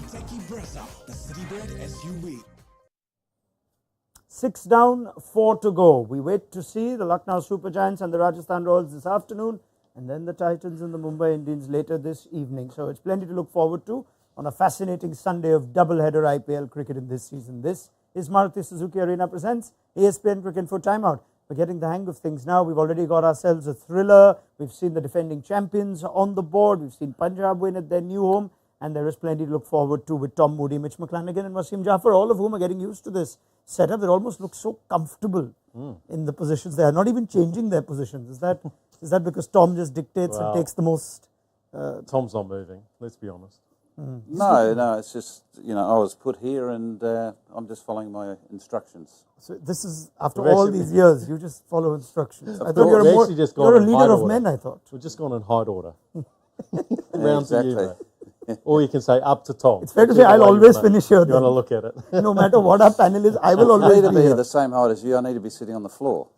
Techie Brezza, the Citybird SUV. 6 down, 4 to go. We wait to see the Lucknow Super Giants and the Rajasthan Royals this afternoon, and then the Titans and the Mumbai Indians later this evening. So it's plenty to look forward to on a fascinating Sunday of double-header IPL cricket in this season. This is Maruti Suzuki Arena presents ESPN Cricket for Timeout. We're getting the hang of things now. We've already got ourselves a thriller. We've seen the defending champions on the board. We've seen Punjab win at their new home. And there is plenty to look forward to with Tom Moody, Mitch McClenaghan and Wasim Jaffer, all of whom are getting used to this setup. They almost look so comfortable in the positions. They are not even changing their positions. Is that because Tom just dictates and takes the most? Tom's not moving, let's be honest. No, it's just, I was put here and I'm just following my instructions. So this is, after all these years, you just follow instructions. I thought you're a leader of men, I thought. We've just gone in height order. Round to you, or you can say up to Tom. It's fair to say I'll always finish here. You want to look at it. No matter what our panel is, I will always I need to be here. the same height as you. I need to be sitting on the floor.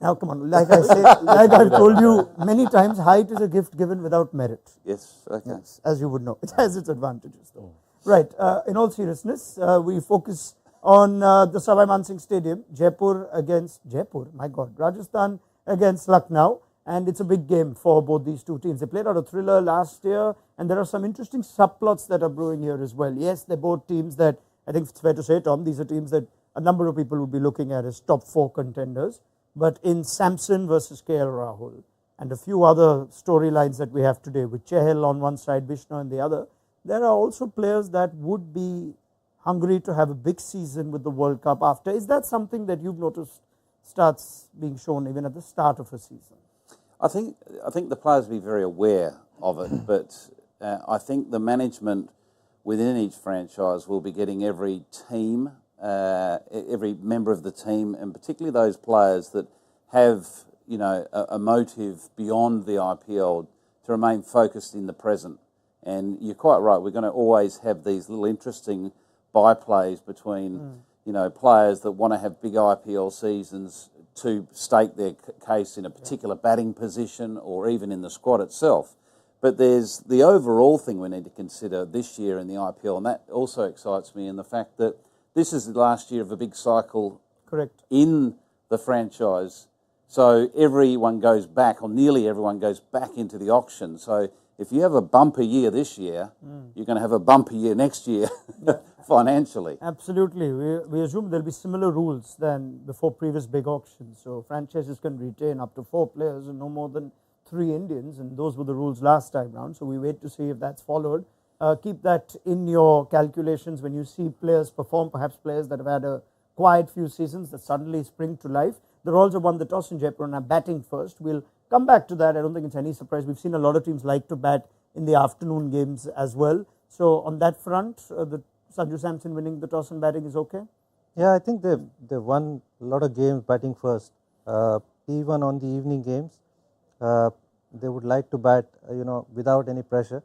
Now, come on. Like I've told you many times, height is a gift given without merit. Yes, okay. Yes, as you would know. It has its advantages, though. Right. In all seriousness, we focus on the Savai Man Singh Stadium, Jaipur against Jaipur. My God, Rajasthan against Lucknow. And it's a big game for both these two teams. They played out a thriller last year, and there are some interesting subplots that are brewing here as well. Yes, they're both teams that, I think it's fair to say, Tom, these are teams that a number of people would be looking at as top 4 contenders. But in Samson versus KL Rahul, and a few other storylines that we have today, with Chahal on one side, Vishnu on the other, there are also players that would be hungry to have a big season with the World Cup after. Is that something that you've noticed starts being shown even at the start of a season? I think the players will be very aware of it, but I think the management within each franchise will be getting every team, every member of the team, and particularly those players that have a motive beyond the IPL to remain focused in the present. And you're quite right. We're going to always have these little interesting byplays between players that want to have big IPL seasons to stake their case in a particular batting position or even in the squad itself. But there's the overall thing we need to consider this year in the IPL, and that also excites me in the fact that this is the last year of a big cycle in the franchise. So everyone goes back, or nearly everyone goes back into the auction. So if you have a bumper year this year, you're going to have a bumper year next year financially. Absolutely. We assume there'll be similar rules than before previous big auctions. So franchises can retain up to 4 players and no more than 3 Indians, and those were the rules last time round. So we wait to see if that's followed. Keep that in your calculations when you see players perform, perhaps players that have had a quiet few seasons that suddenly spring to life. The Royals have won the toss in Jaipur and are batting first. We'll come back to that. I don't think it's any surprise. We've seen a lot of teams like to bat in the afternoon games as well. So on that front, the Sanju Samson winning the toss and batting is okay? Yeah, I think they've won a lot of games batting first. Even on the evening games, they would like to bat, without any pressure.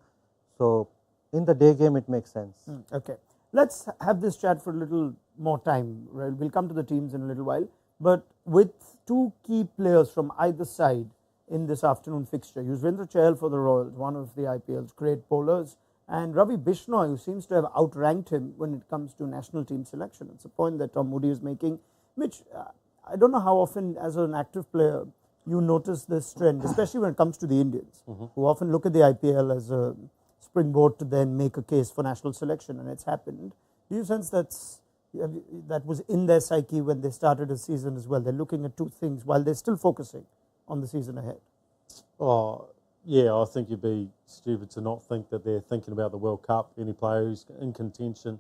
So in the day game, it makes sense. Okay. Let's have this chat for a little more time. We'll come to the teams in a little while. But with 2 key players from either side in this afternoon fixture, Yuzvendra Chahal for the Royals, one of the IPL's great bowlers, and Ravi Bishnoi, who seems to have outranked him when it comes to national team selection. It's a point that Tom Moody is making. Mitch, I don't know how often as an active player you notice this trend, especially when it comes to the Indians, who often look at the IPL as a springboard to then make a case for national selection, and it's happened. Do you sense that was in their psyche when they started a season as well? They're looking at 2 things while they're still focusing on the season ahead. Oh, yeah, I think you'd be stupid to not think that they're thinking about the World Cup, any player who's in contention.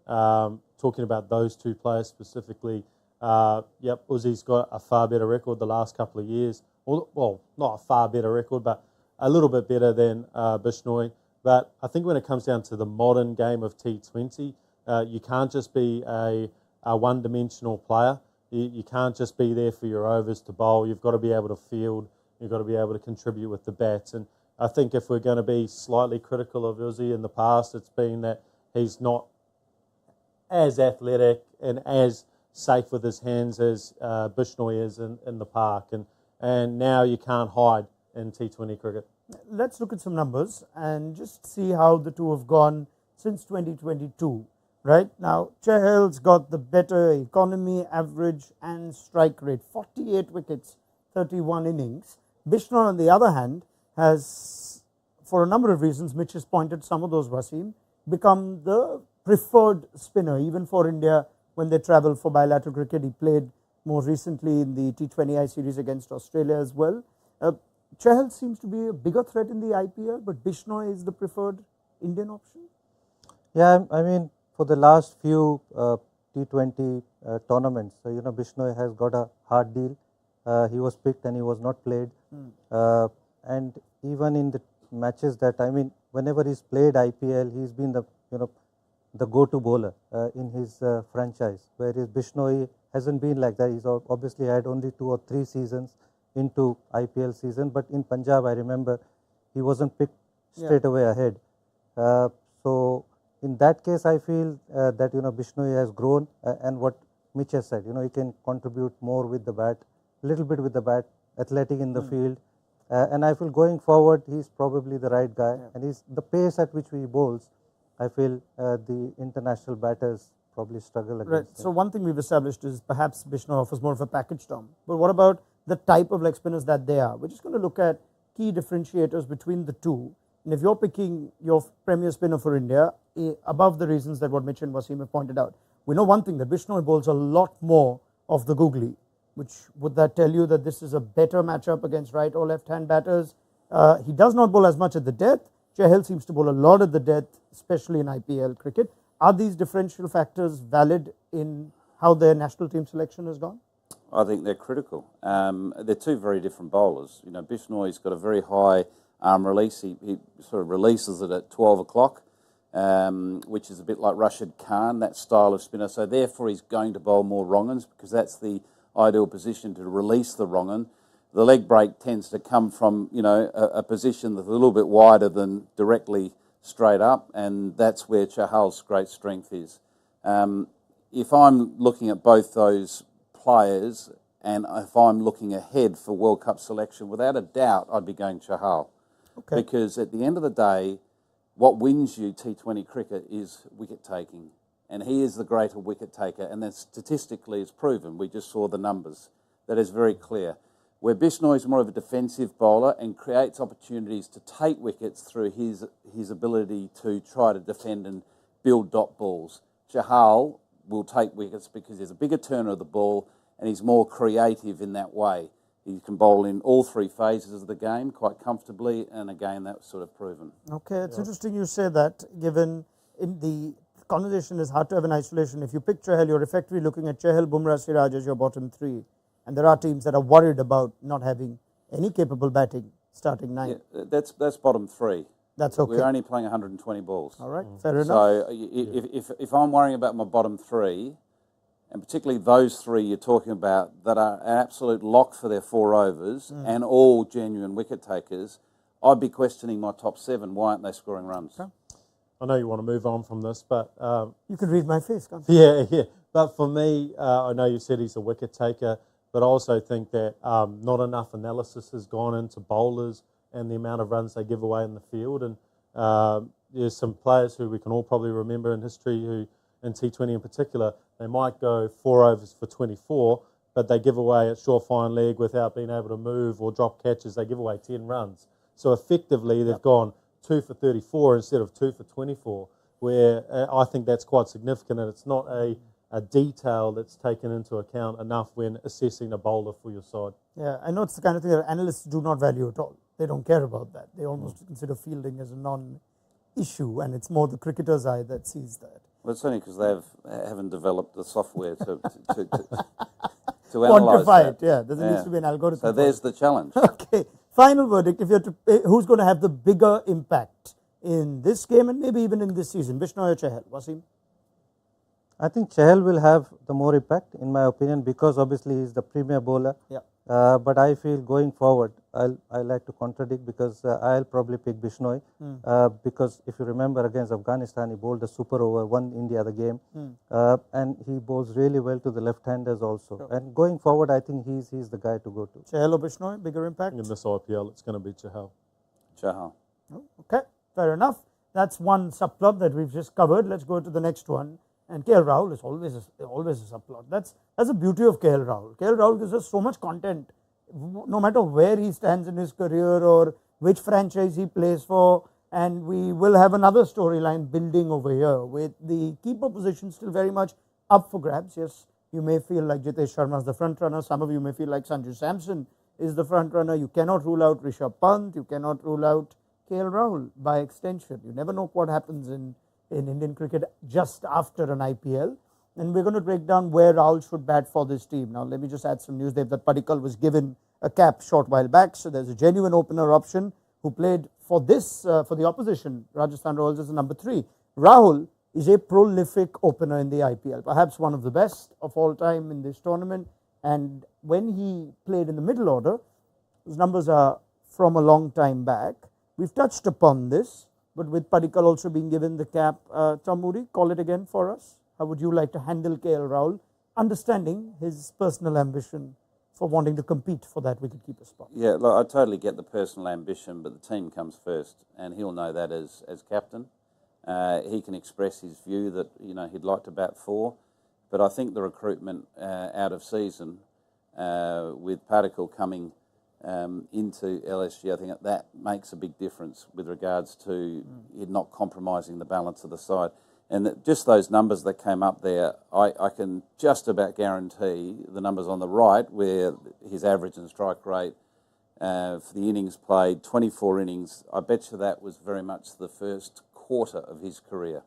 Talking about those 2 players specifically, Uzi's got a far better record the last couple of years. Well, not a far better record, but a little bit better than Bishnoi. But I think when it comes down to the modern game of T20, you can't just be a one-dimensional player. You can't just be there for your overs to bowl. You've got to be able to field. You've got to be able to contribute with the bats. And I think if we're going to be slightly critical of Uzi in the past, it's been that he's not as athletic and as safe with his hands as Bishnoi is in the park. And now you can't hide in T20 cricket. Let's look at some numbers and just see how the two have gone since 2022. Right now, Chahal's got the better economy, average, and strike rate. 48 wickets, 31 innings. Bishnoi, on the other hand, has, for a number of reasons, Mitch has pointed some of those, Wasim, become the preferred spinner, even for India when they travel for bilateral cricket. He played more recently in the T20I series against Australia as well. Chahal seems to be a bigger threat in the IPL, but Bishnoi is the preferred Indian option. Yeah, I mean, for the last few T20 tournaments, Bishnoi has got a hard deal. He was picked and he was not played. And even in the matches that, I mean, whenever he's played IPL, he's been the the go-to bowler in his franchise. Whereas Bishnoi hasn't been like that. He's obviously had only 2 or 3 seasons into IPL season. But in Punjab, I remember he wasn't picked straight away ahead. So in that case, I feel that Bishnoi has grown, and what Mitch has said, he can contribute more with the bat, a little bit with the bat, athletic in the field, and I feel going forward, he's probably the right guy, and he's the pace at which he bowls. I feel the international batters probably struggle against. Right. So one thing we've established is perhaps Bishnoi offers more of a package, Tom. But what about the type of leg spinners that they are? We're just going to look at key differentiators between the two. And if you're picking your premier spinner for India, above the reasons that what Mitch and Wasim have pointed out, we know one thing, that Bishnoi bowls a lot more of the googly, which would that tell you that this is a better matchup against right or left hand batters? He does not bowl as much at the death. Chahal seems to bowl a lot at the death, especially in IPL cricket. Are these differential factors valid in how their national team selection has gone? I think they're critical. They're two very different bowlers. Bishnoi's got a very high arm release. He sort of releases it at 12 o'clock, which is a bit like Rashid Khan, that style of spinner. So therefore he's going to bowl more wrong-uns because that's the ideal position to release the wrong-un. The leg break tends to come from, a position that's a little bit wider than directly straight up, and that's where Chahal's great strength is. If I'm looking at both those players, and if I'm looking ahead for World Cup selection, without a doubt, I'd be going Chahal. Okay. Because at the end of the day, what wins you T20 cricket is wicket taking, and he is the greater wicket taker, and that statistically is proven. We just saw the numbers. That is very clear. Where Bishnoi is more of a defensive bowler and creates opportunities to take wickets through his ability to try to defend and build dot balls. Chahal will take wickets because he's a bigger turner of the ball and he's more creative in that way. He can bowl in all 3 phases of the game quite comfortably, and again, that's sort of proven. Okay, it's interesting you say that, given in the conversation is hard to have an isolation. If you pick Chahal, you're effectively looking at Chahal, Bumrah, Siraj as your bottom 3. And there are teams that are worried about not having any capable batting starting 9. Yeah, that's bottom 3. That's okay. We're only playing 120 balls. All right, fair enough. So if I'm worrying about my bottom 3, and particularly those 3 you're talking about that are an absolute lock for their 4 overs and all genuine wicket takers, I'd be questioning my top 7. Why aren't they scoring runs? Okay. I know you want to move on from this, but you can read my face, can't you? Yeah. But for me, I know you said he's a wicket taker, but I also think that not enough analysis has gone into bowlers and the amount of runs they give away in the field. And there's some players who we can all probably remember in history who, in T20 in particular, they might go 4 overs for 24, but they give away a short fine leg without being able to move or drop catches. They give away 10 runs. So effectively, they've gone 2 for 34 instead of 2 for 24, where I think that's quite significant, and it's not a detail that's taken into account enough when assessing a bowler for your side. Yeah, I know it's the kind of thing that analysts do not value at all. They don't care about that. They almost consider fielding as a non-issue, and it's more the cricketer's eye that sees that. Well, it's only because they haven't developed the software to quantify analyse it. Yeah, there needs to be an algorithm. So there's the challenge. Okay, final verdict. If you have to, who's going to have the bigger impact in this game and maybe even in this season? Bishnoi or Chahal? Wasim? I think Chahal will have the more impact, in my opinion, because obviously he's the premier bowler. Yeah. But I feel going forward, I like to contradict because I'll probably pick Bishnoi because if you remember against Afghanistan, he bowled a super over, won India the game, and he bowls really well to the left-handers also. Sure. And going forward, I think he's the guy to go to. Chahal or Bishnoi, bigger impact? In this IPL, it's going to be Chahal. Chahal. Oh, okay, fair enough. that's one subplot that we've just covered. Let's go to the next one. And KL Rahul is always a subplot. That's the beauty of KL Rahul. KL Rahul gives us so much content, no matter where he stands in his career or which franchise he plays for. And we will have another storyline building over here with the keeper position still very much up for grabs. Yes, you may feel like Jitesh Sharma is the front runner. Some of you may feel like Sanju Samson is the front runner. You cannot rule out Rishabh Pant. You cannot rule out KL Rahul by extension. You never know what happens in Indian cricket just after an IPL. And we're going to break down where Rahul should bat for this team. Now, let me just add some news there that Padikkal was given a cap short while back. So there's a genuine opener option who played for the opposition, Rajasthan Royals, as a number 3. Rahul is a prolific opener in the IPL, perhaps one of the best of all time in this tournament. And when he played in the middle order, his numbers are from a long time back. We've touched upon this, but with Padikkal also being given the cap, Tom Moody, call it again for us. How would you like to handle KL Rahul, understanding his personal ambition for wanting to compete for that wicketkeeper spot? Yeah, look, I totally get the personal ambition, but the team comes first, and he'll know that as captain. He can express his view that he'd like to bat 4, but I think the recruitment out of season with Padikkal coming into LSG, I think that makes a big difference with regards to it not compromising the balance of the side. And just those numbers that came up there, I can just about guarantee the numbers on the right, where his average and strike rate for the innings played, 24 innings, I bet you that was very much the first quarter of his career.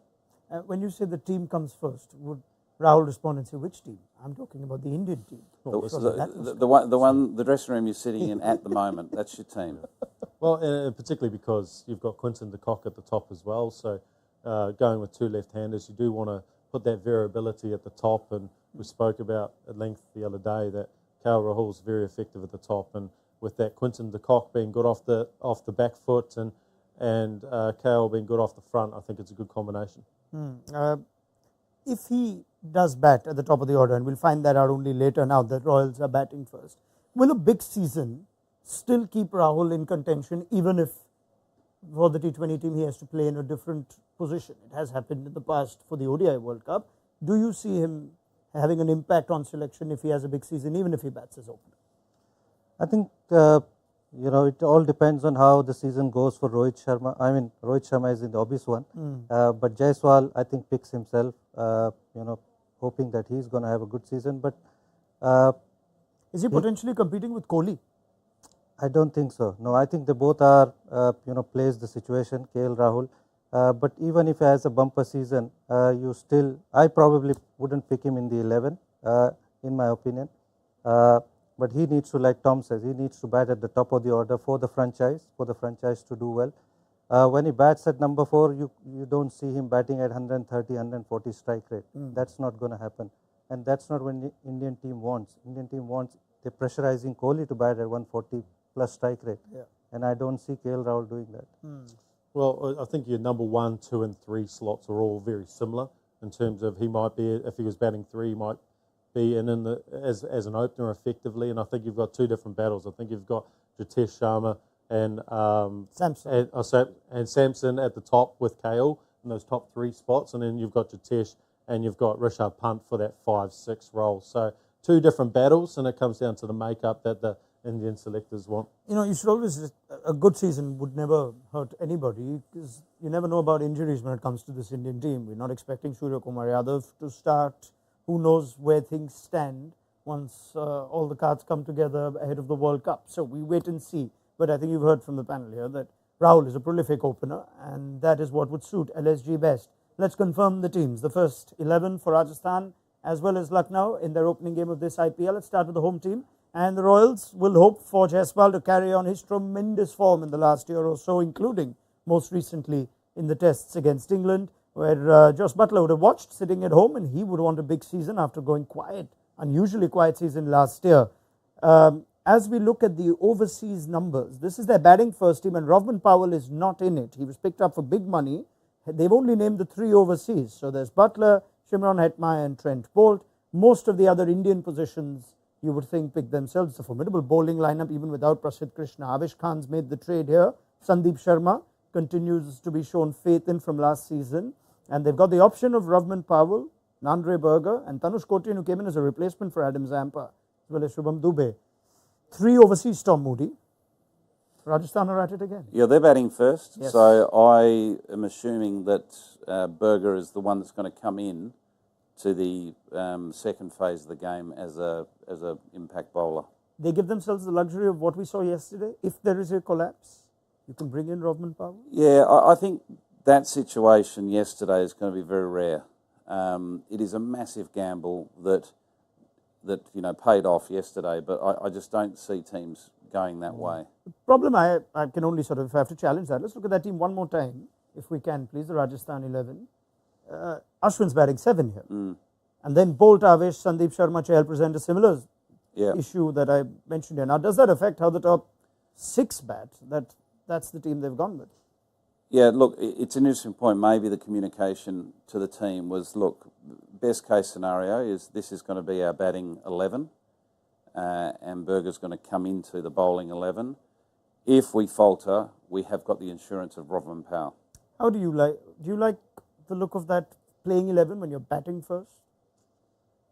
When you say the team comes first, would Rahul respond and say, which team? I'm talking about the Indian team. The dressing room you're sitting in at the moment, that's your team. Well, particularly because you've got Quinton de Kock at the top as well, so going with 2 left-handers, you do want to put that variability at the top, and we spoke about at length the other day that KL Rahul is very effective at the top, and with that Quinton de Kock being good off the back foot and KL being good off the front, I think it's a good combination. If he does bat at the top of the order, and we'll find that out only later now that Royals are batting first, will a big season still keep Rahul in contention, even if for the T20 team he has to play in a different position? It has happened in the past for the ODI World Cup. Do you see him having an impact on selection if he has a big season, even if he bats as opener? I think it all depends on how the season goes for Rohit Sharma. I mean, Rohit Sharma is in the obvious one, but Jaiswal, I think, picks himself, hoping that he's going to have a good season. But is he potentially competing with Kohli? I don't think so. No, I think they both are, plays the situation, KL Rahul. But even if he has a bumper season, I probably wouldn't pick him in the 11, in my opinion. But he needs to, like Tom says, he needs to bat at the top of the order for the franchise to do well. When he bats at number 4, you don't see him batting at 130, 140 strike rate. That's not going to happen. And that's not what the Indian team wants. They're pressurizing Kohli to bat at 140 plus strike rate. Yeah. And I don't see KL Rahul doing that. Well, I think your number 1, 2 and 3 slots are all very similar in terms of he might be, if he was batting 3, he might be as an opener effectively, and I think you've got 2 different battles. I think you've got Jitesh Sharma and Samson at the top with KL in those top 3 spots, and then you've got Jitesh and you've got Rishabh Pant for that 5-6 role. So 2 different battles, and it comes down to the makeup that the Indian selectors want. You should always, a good season would never hurt anybody, because you never know about injuries when it comes to this Indian team. We're not expecting Surya Kumar Yadav to start. Who knows where things stand once all the cards come together ahead of the World Cup. So we wait and see. But I think you've heard from the panel here that Rahul is a prolific opener, and that is what would suit LSG best. Let's confirm the teams. The first 11 for Rajasthan as well as Lucknow in their opening game of this IPL. Let's start with the home team. And the Royals will hope for Jaiswal to carry on his tremendous form in the last year or so, including most recently in the tests against England, where Josh Buttler would have watched sitting at home, and he would want a big season after going quiet, unusually quiet season last year. As we look at the overseas numbers, this is their batting first team, and Rovman Powell is not in it. He was picked up for big money. They've only named the 3 overseas. So there's Buttler, Shimron Hetmyer and Trent Bolt. Most of the other Indian positions you would think pick themselves. It's a formidable bowling lineup even without Prasidh Krishna. Avish Khan's made the trade here. Sandeep Sharma continues to be shown faith in from last season. And they've got the option of Rovman Powell, Nandre Berger, and Tanush Kotian, who came in as a replacement for Adam Zampa, as well as Shubham Dubey. 3 overseas, Tom Moody. Rajasthan are at it again. Yeah, they're batting first. Yes. So I am assuming that Berger is the one that's going to come in to the second phase of the game as a impact bowler. They give themselves the luxury of what we saw yesterday. If there is a collapse, you can bring in Rovman Powell. Yeah, I think that situation yesterday is going to be very rare. It is a massive gamble that paid off yesterday, but I just don't see teams going that way. The problem I can only sort of have to challenge that. Let's look at that team one more time, if we can, please. The Rajasthan 11. Ashwin's batting 7 here. And then Bolt, Avesh, Sandeep Sharma, Chahal present a similar issue that I mentioned here. Now, does that affect how the top 6 bat? That's the team they've gone with. Yeah, look, it's an interesting point. Maybe the communication to the team was, look, best case scenario is this is going to be our batting 11 and Berger's going to come into the bowling 11. If we falter, we have got the insurance of Rovman Powell. How do you like the look of that playing 11 when you're batting first?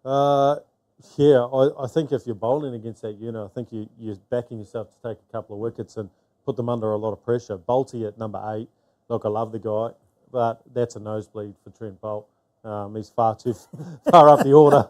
Yeah, I think if you're bowling against that unit, I think you're backing yourself to take a couple of wickets and put them under a lot of pressure. Bolty at number 8. Look, I love the guy, but that's a nosebleed for Trent Bolt. He's far too far up the order.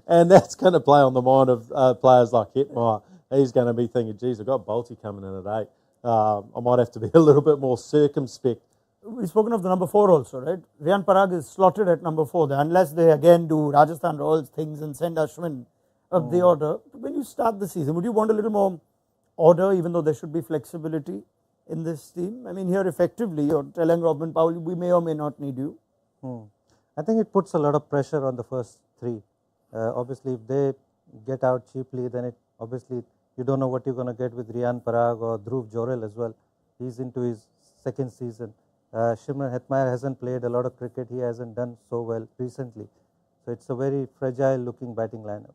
And that's going to play on the mind of players like Hetmeyer. He's going to be thinking, geez, I've got Bolty coming in at 8. I might have to be a little bit more circumspect. We've spoken of the number 4 also, right? Riyan Parag is slotted at number 4 there, unless they again do Rajasthan Royals things and send Ashwin up the order. When you start the season, would you want a little more order, even though there should be flexibility in this team? I mean, here effectively you're telling Rovman Powell, we may or may not need you. I think it puts a lot of pressure on the first 3. Obviously, if they get out cheaply, then obviously you don't know what you're going to get with Riyan Parag or Dhruv Jorel as well. He's into his 2nd season. Shimran Hetmeyer hasn't played a lot of cricket. He hasn't done so well recently. So it's a very fragile looking batting lineup.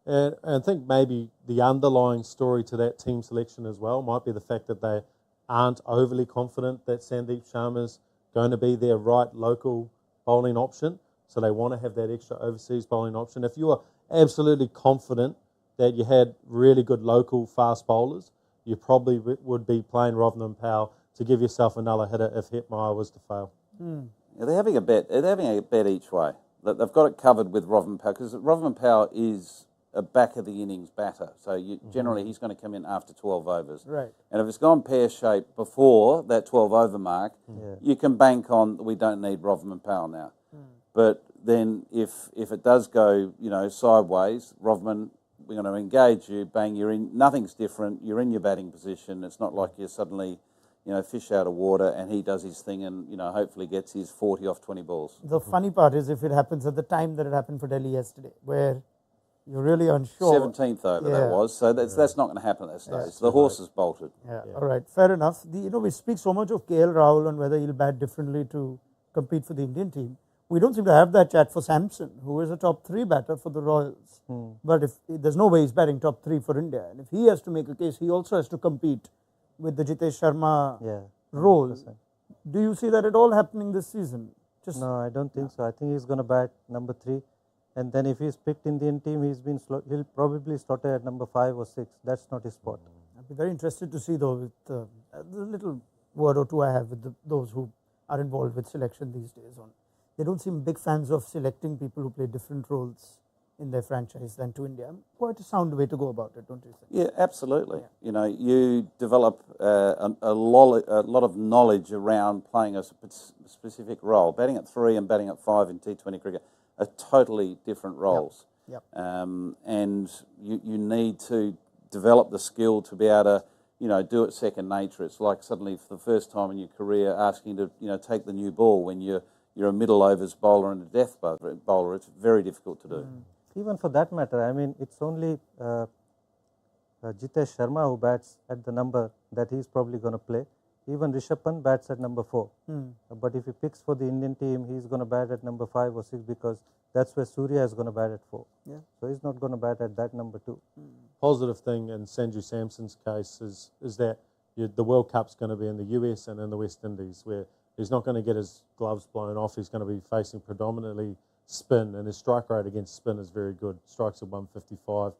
And I think maybe the underlying story to that team selection as well might be the fact that they aren't overly confident that Sandeep Sharma's going to be their right local bowling option. So they want to have that extra overseas bowling option. If you are absolutely confident that you had really good local fast bowlers, you probably would be playing Rovman Powell to give yourself another hitter if Hetmeyer was to fail. Yeah, they're having a bet. They're having a bet each way. They've got it covered with Rovman Powell because Rovman Powell is a back of the innings batter. So generally he's going to come in after 12 overs. Right. And if it's gone pear-shaped before that 12 over mark, you can bank on we don't need Rovman Powell now. But then if it does go, sideways, Rovman, we're going to engage you, bang, you're in, nothing's different, you're in your batting position. It's not like you're suddenly, fish out of water and he does his thing and, hopefully gets his 40 off 20 balls. The funny part is if it happens at the time that it happened for Delhi yesterday, where you're really unsure. 17th over that was, so that's not going to happen at that stage. The horse is bolted. All right, fair enough. We speak so much of KL Rahul and whether he'll bat differently to compete for the Indian team. We don't seem to have that chat for Samson, who is a top 3 batter for the Royals. But if there's no way he's batting top 3 for India, and if he has to make a case, he also has to compete with the Jitesh Sharma role. 100%. Do you see that at all happening this season? No, I don't think so. I think he's going to bat number 3. And then if he's picked Indian team, he'll probably slot at number 5 or 6. That's not his spot. I'd be very interested to see though with the little word or two I have with those who are involved with selection these days. They don't seem big fans of selecting people who play different roles in their franchise than to India. Quite a sound way to go about it, don't you think? Yeah, absolutely. Yeah. You develop a lot of knowledge around playing a specific role. Batting at 3 and batting at 5 in T20 cricket are totally different roles. Yep. And you need to develop the skill to be able to, do it second nature. It's like suddenly for the first time in your career asking to, take the new ball when you're a middle overs bowler and a death bowler. It's very difficult to do. Even for that matter, I mean, it's only Jitesh Sharma who bats at the number that he's probably going to play. Even Rishabh Pant bats at number 4. But if he picks for the Indian team, he's going to bat at number 5 or 6 because that's where Surya is going to bat at 4. Yeah. So he's not going to bat at that number 2. Positive thing in Sanju Samson's case is that the World Cup's going to be in the US and in the West Indies, where he's not going to get his gloves blown off. He's going to be facing predominantly spin, and his strike rate against spin is very good. Strikes at 155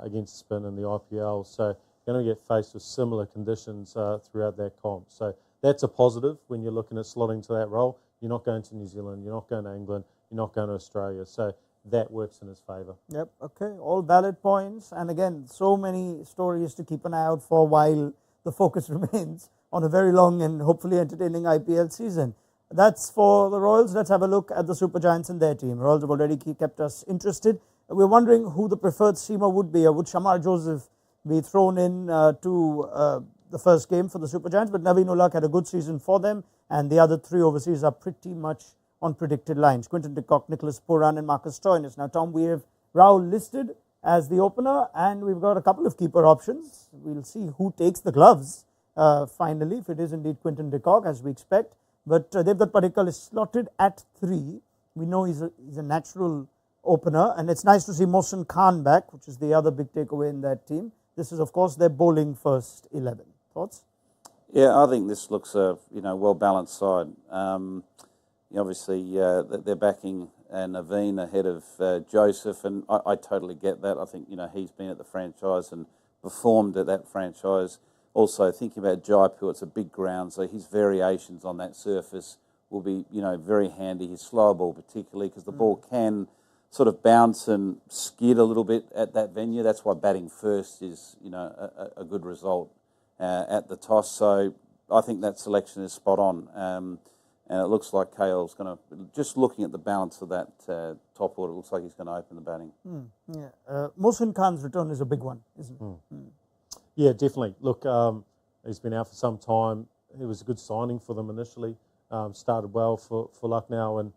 against spin in the IPL. So going to get faced with similar conditions throughout that comp. So that's a positive when you're looking at slotting to that role. You're not going to New Zealand, you're not going to England, you're not going to Australia. So that works in his favour. Yep, okay, all valid points. And again, so many stories to keep an eye out for while the focus remains on a very long and hopefully entertaining IPL season. That's for the Royals. Let's have a look at the Super Giants and their team. Royals have already kept us interested. We're wondering who the preferred seamer would be. Or would Shamar Joseph be thrown in to the first game for the Super Giants? But Naveen Ulak had a good season for them, and the other three overseas are pretty much on predicted lines. Quinton de Kock, Nicholas Pooran and Marcus Stoinis. Now, Tom, we have Rahul listed as the opener, and we've got a couple of keeper options. We'll see who takes the gloves finally, if it is indeed Quinton de Kock, as we expect. But Devdutt Padikkal is slotted at 3. We know he's a natural opener, and it's nice to see Mohsin Khan back, which is the other big takeaway in that team. This is, of course, their bowling first 11. Thoughts? Yeah, I think this looks a well-balanced side. Obviously, they're backing Naveen ahead of Joseph, and I totally get that. I think he's been at the franchise and performed at that franchise. Also, thinking about Jaipur, it's a big ground, so his variations on that surface will be very handy. His slower ball, particularly, because the ball can sort of bounce and skid a little bit at that venue. That's why batting first is a good result at the toss. So I think that selection is spot on. And it looks like KL's going to, just looking at the balance of that top order, it looks like he's going to open the batting. Mohsin Khan's return is a big one, isn't it? Yeah, definitely. Look, he's been out for some time. It was a good signing for them initially. Started well for Lucknow. And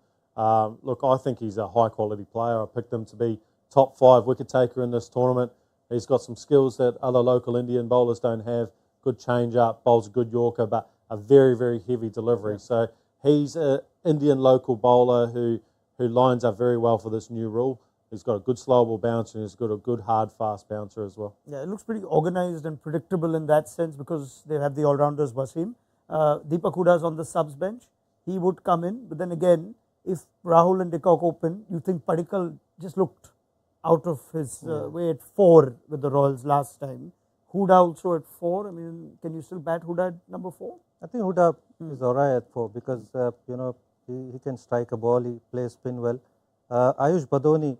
look, I think he's a high-quality player. I picked him to be top 5 wicket-taker in this tournament. He's got some skills that other local Indian bowlers don't have. Good change-up, bowls a good Yorker, but a very, very heavy delivery. Yeah. So he's an Indian local bowler who lines up very well for this new rule. He's got a good slow ball bouncer, and he's got a good hard fast bouncer as well. Yeah, it looks pretty organised and predictable in that sense because they have the all-rounders Wasim. Deepak Huda's on the subs bench. He would come in, but then again, if Rahul and de Kock open, you think Padikkal just looked out of his way at 4 with the Royals last time. Huda also at 4. I mean, can you still bat Huda at number 4? I think Huda is alright at 4 because he can strike a ball, he plays spin well. Ayush Badoni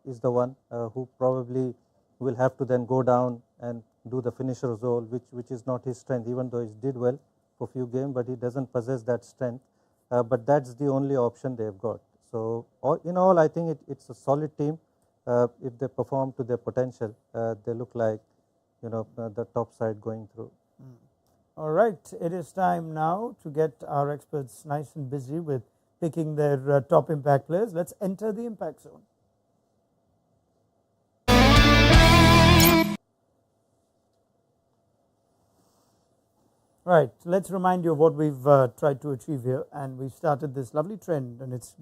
is the one who probably will have to then go down and do the finisher's role, which is not his strength, even though he did well for a few games, but he doesn't possess that strength. But that's the only option they've got. So in all, I think it's a solid team. If they perform to their potential, they look like the top side going through. All right, it is time now to get our experts nice and busy with picking their top impact players. Let's enter the impact zone. Right, let's remind you of what we've tried to achieve here, and we started this lovely trend, and it's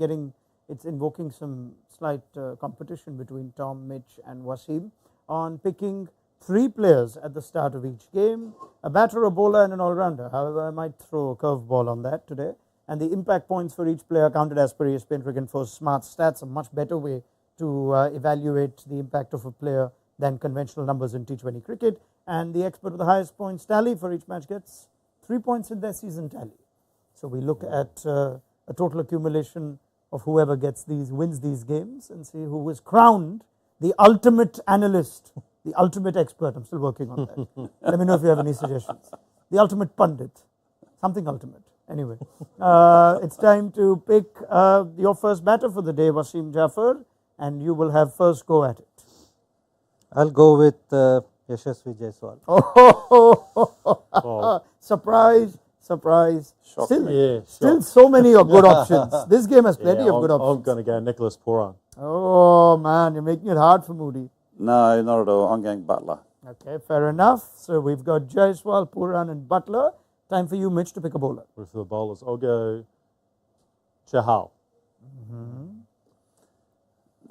invoking some slight competition between Tom, Mitch and Wasim on picking 3 players at the start of each game, a batter, a bowler and an all-rounder. However, I might throw a curveball on that today. And the impact points for each player counted as per ESPN Cricket Info's Smart Stats, a much better way to evaluate the impact of a player than conventional numbers in T20 cricket. And the expert with the highest points tally for each match gets 3 points in their season tally. So we look at a total accumulation of whoever wins these games and see who is crowned the ultimate analyst, the ultimate expert. I'm still working on that. Let me know if you have any suggestions. The ultimate pundit, something ultimate. Anyway, it's time to pick your first batter for the day, Wasim Jaffer, and you will have first go at it. I'll go with Yashasvi Jaiswal. Oh. Surprise. Shocking. Still so many good options. This game has plenty of good options. I'm going to go Nicholas Pooran. Oh, man, you're making it hard for Moody. No, not at all. I'm going Butler. Okay, fair enough. So we've got Jaiswal, Pooran and Butler. Time for you, Mitch, to pick a bowler. With the bowlers, I'll go Chahal.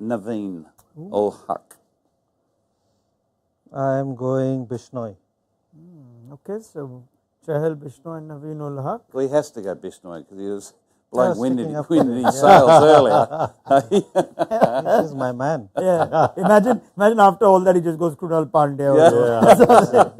Naveen Ul Haq. I'm going Bishnoi. Okay, so Chahal, Bishnoi and Naveen ul Haq. Well, he has to go Bishnoi because he was blowing wind sticking in up his sails earlier. This is my man. Yeah, imagine after all that he just goes Krunal Pandya.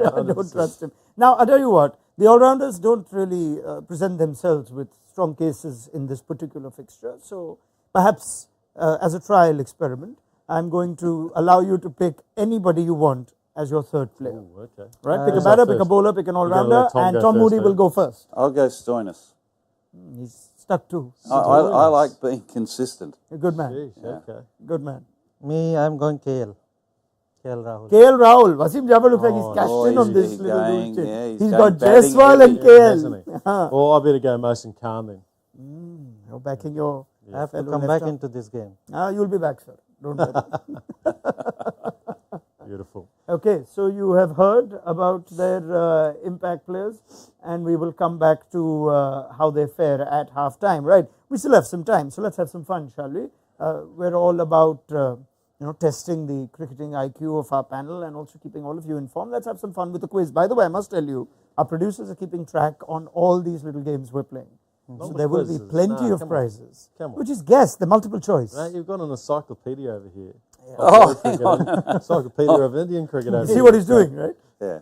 I don't trust him. Now, I'll tell you what, the all-rounders don't really present themselves with strong cases in this particular fixture. So, perhaps as a trial experiment, I'm going to allow you to pick anybody you want as your third player. Ooh, okay. Right? Pick a batter, pick a bowler, pick an all-rounder, and Tom Moody will go first. I'll go Stoinis. He's stuck too. I like being consistent. A good man. Jeez, okay. Good man. Me, I'm going KL. KL Rahul. KL Rahul. Wasim Jaffer looks like he's cashed in on this he's little going, rule change. yeah, he's He's going got batting Jaiswal and heavy, Hasn't he? KL. Well, I better go Mohsin Khan then. You're backing your I have to fellow come left back arm. into this game. You'll be back, sir. Don't worry. Beautiful. Okay, so you have heard about their impact players, and we will come back to how they fare at half time. Right, we still have some time, so let's have some fun, shall we? We're all about testing the cricketing IQ of our panel and also keeping all of you informed. Let's have some fun with the quiz. By the way, I must tell you, our producers are keeping track on all these little games we're playing. So there will be plenty of prizes. Come on. Which is guess, the multiple choice. Mate, you've got an encyclopedia over here. Oh, hang on. Encyclopedia of Indian cricket over See here. what he's doing, right? Yeah.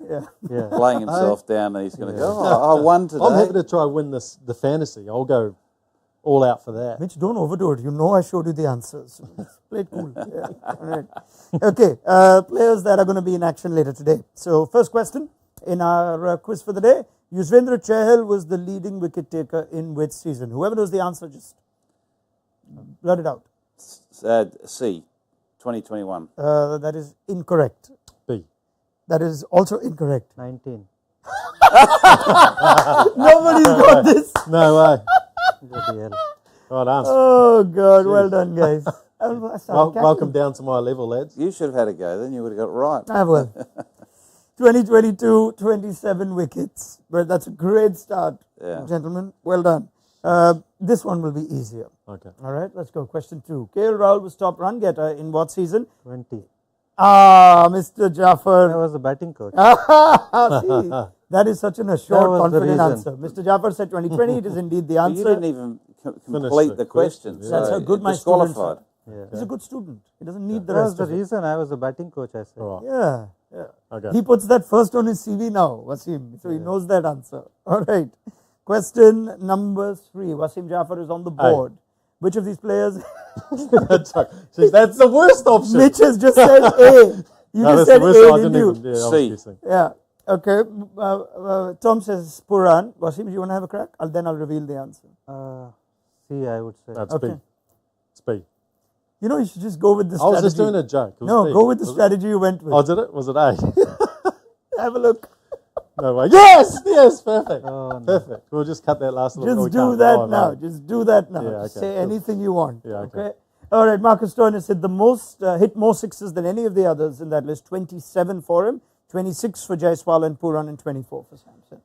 Yeah. Laying himself down and he's going to go, I won today. I'm happy to try win the fantasy. I'll go all out for that. Mitch, don't overdo it. You know I showed you the answers. Play it cool. Yeah. All right. Okay, players that are going to be in action later today. So first question in our quiz for the day. Yuzvendra Chahal was the leading wicket taker in which season? Whoever knows the answer, just blurt it out. C, 2021. That is incorrect. B. That is also incorrect. 19. Nobody's got this. No way. Bloody hell. Right done. Oh, God. Well done, guys. Welcome down to my level, lads. You should have had a go, then you would have got it right. I will. 2022, 27 wickets. But that's a great start, gentlemen. Well done. This one will be easier. Okay. All right, let's go. Question 2. KL Rahul was top run getter in what season? 20. Mr. I Jaffer. was the batting coach. See, that is such an assured, That was the confident reason. answer. Mr. Jaffer said 2020. It is indeed the But answer. you didn't even complete the question. Yeah. That's so how good my disqualified. students are. Yeah. He's a good student. He doesn't need the That was rest the of it. reason I was the batting coach, I said. All right. Yeah. Okay. He puts that first on his CV now, Wasim. So he knows that answer. All right. Question number 3. Wasim Jaffer is on the board. Which of these players? See, that's the worst option. Mitch has just said A. You No, just that's said the worst. A, I didn't didn't you? even. Yeah, I was C. guessing. Yeah. Okay. Tom says Puran. Wasim, do you want to have a crack? Then I'll reveal the answer. C, I would say. That's Okay. B. It's B. You know, you should just go with the I strategy. was just doing a joke. It was No, B. go with the Was it? strategy you went with. Oh, did it? Was it A? Have a look. No way. Yes! Yes, perfect. Oh, no. Perfect. We'll just cut that last little Just we can't do that live, now. mate. Just do that now. Yeah, Just okay, say cool. anything you want. Yeah, okay. All right. Marcus Stoinis hit more sixes than any of the others in that list. 27 for him, 26 for Jaiswal and Puran, and 24 for Samson.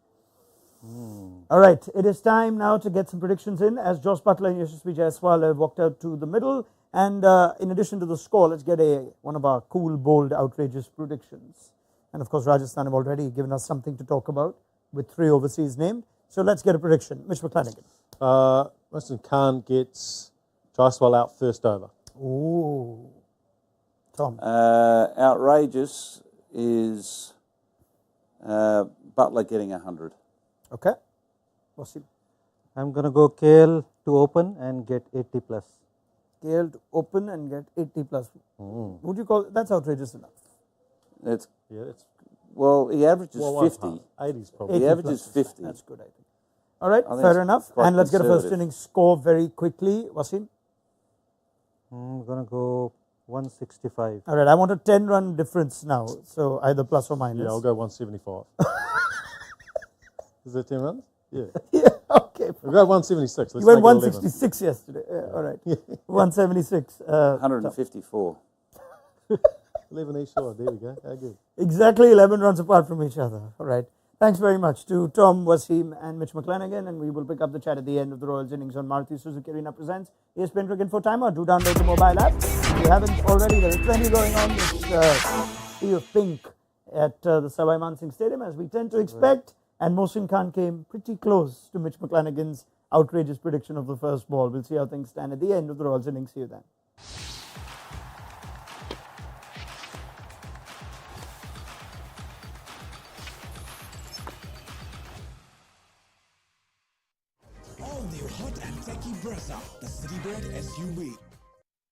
All right. It is time now to get some predictions in, as Josh Butler and Yashasvi Jaiswal have walked out to the middle. And in addition to the score, let's get one of our cool, bold, outrageous predictions. And of course, Rajasthan have already given us something to talk about with 3 overseas named. So let's get a prediction. Mitch McClenaghan. Mohsin Khan gets Jaiswal out first over. Ooh. Tom. Outrageous is Butler getting 100. Okay. Wasim. I'm going to go KL to open and get 80 plus. KL to open and get 80 plus. Would you call that's outrageous enough? It's, Yeah, it's well, he averages well, 50. 80's probably. He 80 averages plus. 50. That's good, I think. All right, I think fair it's enough. quite And let's get a first conservative. inning score very quickly. Wasim. I'm going to go 165. All right, I want a 10-run difference now. So either plus or minus. Yeah, I'll go 175. Is that 10 runs? Yeah. Yeah, okay. We'll go 176. Let's You went make it 11. 166 yesterday. Yeah, all right. 176. 154. 11 each side. There we go. How good. Exactly 11 runs apart from each other. All right. Thanks very much to Tom, Wasim, and Mitch McClenaghan. And we will pick up the chat at the end of the Royals innings on Maruti Suzuki Arena Presents ESPN Cricket Info Timer. Do download the mobile app. If you haven't already, there is plenty going on. This sea of pink at the Sawai Mansingh Stadium, as we tend to expect. And Mohsin Khan came pretty close to Mitch McClenaghan's outrageous prediction of the first ball. We'll see how things stand at the end of the Royals innings. See you then. All new hot and techy Brezza, the Citybird SUV.